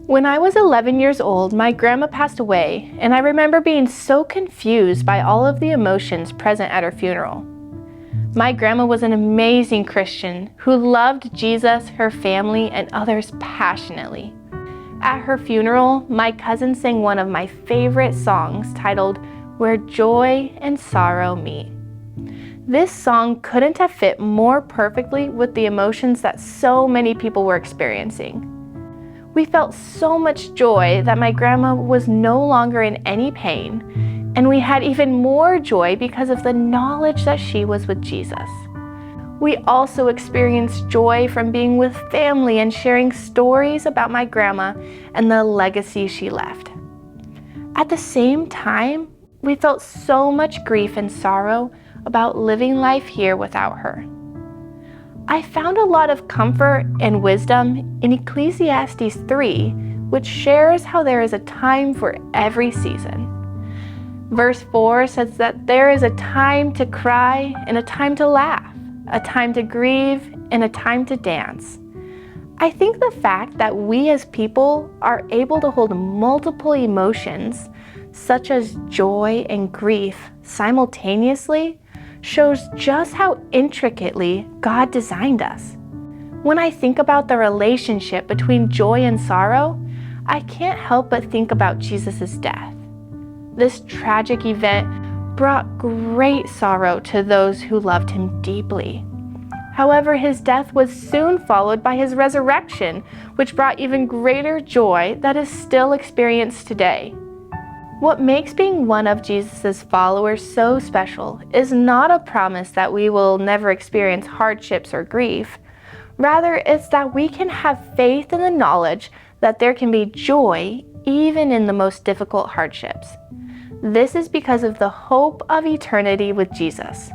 When I was 11 years old, my grandma passed away, and I remember being so confused by all of the emotions present at her funeral. My grandma was an amazing Christian who loved Jesus, her family, and others passionately. At her funeral, my cousin sang one of my favorite songs titled "Where Joy and Sorrow Meet." This song couldn't have fit more perfectly with the emotions that so many people were experiencing. We felt so much joy that my grandma was no longer in any pain, and we had even more joy because of the knowledge that she was with Jesus. We also experienced joy from being with family and sharing stories about my grandma and the legacy she left. At the same time, we felt so much grief and sorrow about living life here without her. I found a lot of comfort and wisdom in Ecclesiastes 3, which shares how there is a time for every season. Verse 4 says that there is a time to cry and a time to laugh, a time to grieve and a time to dance. I think the fact that we as people are able to hold multiple emotions, such as joy and grief, simultaneously, shows just how intricately God designed us. When I think about the relationship between joy and sorrow, I can't help but think about Jesus' death. This tragic event brought great sorrow to those who loved him deeply. However, his death was soon followed by his resurrection, which brought even greater joy that is still experienced today. What makes being one of Jesus' followers so special is not a promise that we will never experience hardships or grief. Rather, it's that we can have faith in the knowledge that there can be joy even in the most difficult hardships. This is because of the hope of eternity with Jesus.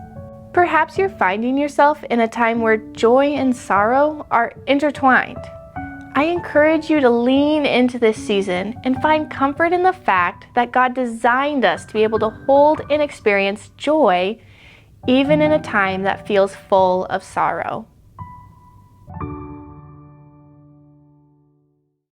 Perhaps you're finding yourself in a time where joy and sorrow are intertwined. I encourage you to lean into this season and find comfort in the fact that God designed us to be able to hold and experience joy even in a time that feels full of sorrow.